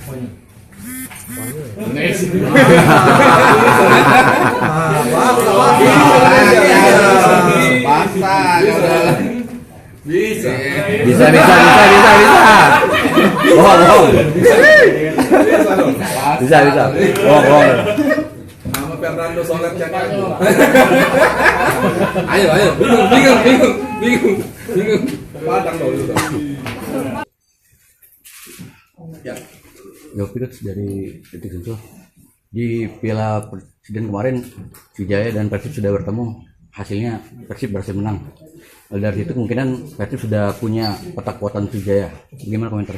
Bisa. Bohong. Bisa. Bohong. Nama Fernando Soler Caniago. Ayo. Bingung. Padang dulu. Ya. Yopi dari Detik Sentul. Di Piala Presiden kemarin Sriwijaya dan Persib sudah bertemu, hasilnya Persib berhasil menang. Dari situ kemungkinan Persib sudah punya peta kuatan Sriwijaya. Gimana komentar?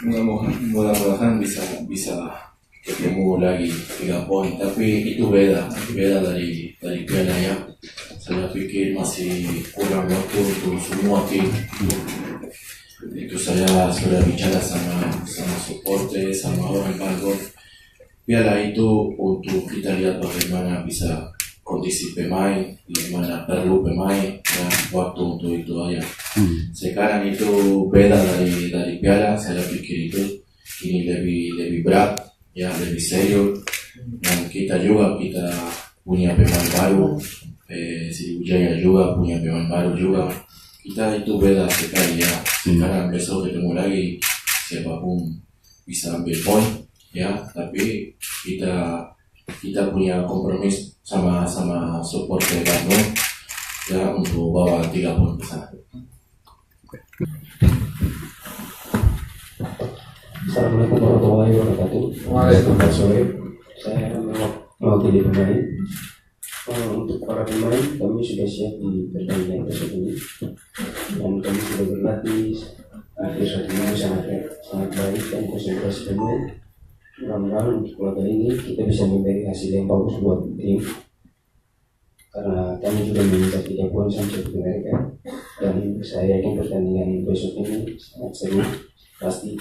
Mudah-mudahan bisa ketemu lagi 3 poin, tapi itu beda dari Piala ya. Saya pikir masih kurang waktu untuk semua tim. Itu saya sudah bicara sama supporter, sama orang Bangkok. Piala itu untuk kita lihat bagaimana bisa kondisi pemain, bagaimana perlu pemain, dan waktu untuk itu aja. Sekarang itu beda dari Piala. Saya pikir itu ini lebih berat, ya lebih serius. Dan kita punya pemain baru, Sriwijaya juga punya pemain baru juga. Kita itu beda sekali ya. Sekarang besok ketemu lagi, siapapun bisa ambil poin ya. Tapi kita punya kompromis sama supporter Bandung ya untuk bawa 3 poin ke sana. Assalamualaikum warahmatullahi wabarakatuh. Waalaikumsalam. Sore. Saya mewakili pemain. Untuk para pemain, kami sudah siap di pertandingan besok ini, dan kami sudah berlatih. Besok ini sangat baik dan konsentrasi penuh. Mudah-mudahan untuk laga ini kita bisa memberi hasil yang bagus buat tim, karena kami juga mengincar 3 poin sama seperti mereka. Dan saya yakin pertandingan besok ini sangat seru pasti,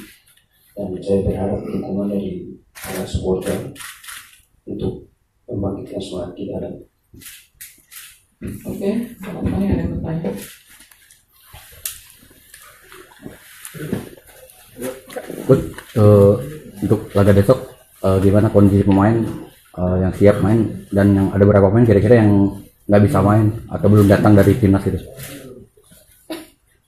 dan saya berharap dukungan dari para supporter untuk membangkitkan semangat kita. Oke, teman-teman yang ada yang bertanya. Untuk laga besok, gimana kondisi pemain yang siap main, dan yang ada beberapa pemain kira-kira yang nggak bisa main atau belum datang dari timnas itu?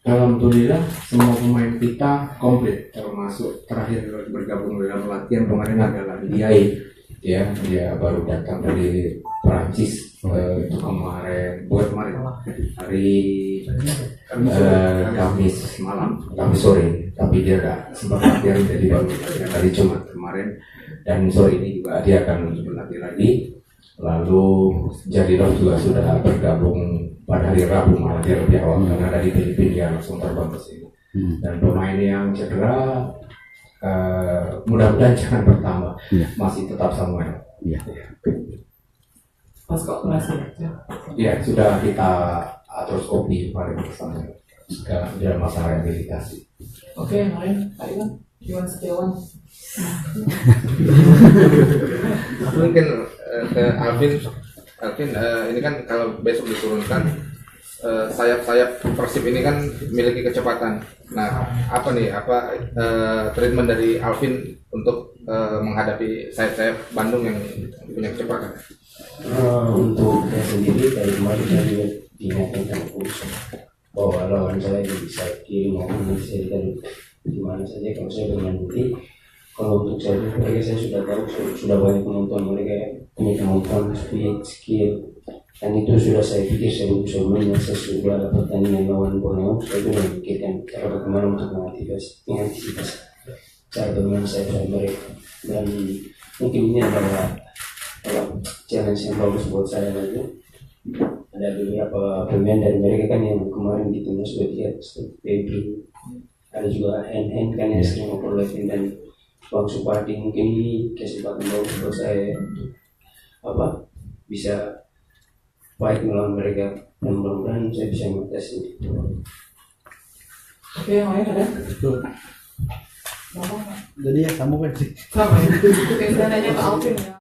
Alhamdulillah semua pemain kita komplit, termasuk terakhir bergabung dalam latihan kemarin adalah Diai. Dia baru datang dari Prancis itu kemarin hari Kamis sore, tapi dia tidak sempat latihan, jadi baru hari Jumat kemarin, dan sore ini juga dia akan berlatih lagi. Lalu Jadilov juga sudah bergabung pada hari Rabu malam, dia lebih awal karena dari Filipina dia langsung terbang ke sini. Dan pemain yang cedera mudah-mudahan jangan bertambah, masih tetap Samuel. Pas kok berhasil? Ya sudah kita artroskopi kemarin bersama dalam masalah rehabilitasi. Oke, yang lain, Pak Iwan, Iwan Setiawan. Mungkin ke Alvin, ini kan kalau besok diturunkan, sayap-sayap Persib ini kan memiliki kecepatan. Nah, treatment dari Alvin untuk menghadapi sayap-sayap Bandung yang punya kecepatan? Untuk saya sendiri dari kemarin saya juga diingatkan sama coach bahwa lawan saya di sayap kiri maupun di sayap kanan di mana saja kalau saya bermain nanti. Kalau untuk saya mereka saya sudah tahu, sudah banyak menonton mereka punya kemampuan, speed, skill, dan itu sudah saya pikir sebelum saya sudah dapat pertandingan lawan Borneo, saya juga memikirkan cara bagaimana untuk mengantisipasi cara bermain saya mereka, dan mungkin ini adalah challenge yang bagus buat saya lagi. Ada beberapa pemain dari mereka kan yang kemarin di timnas sudah lihat, Febri, ada juga hand kan yang sering overlapping, dan Bang Supardi. Mungkin ini kesempatan bagus buat saya untuk bisa baik melawan mereka, dan mudah-mudahan saya bisa mengatasi. Oke, yang lain ada? Jadi ya kamu kan sih. Sama ya. Oke, saya nanya ke Alvin ya.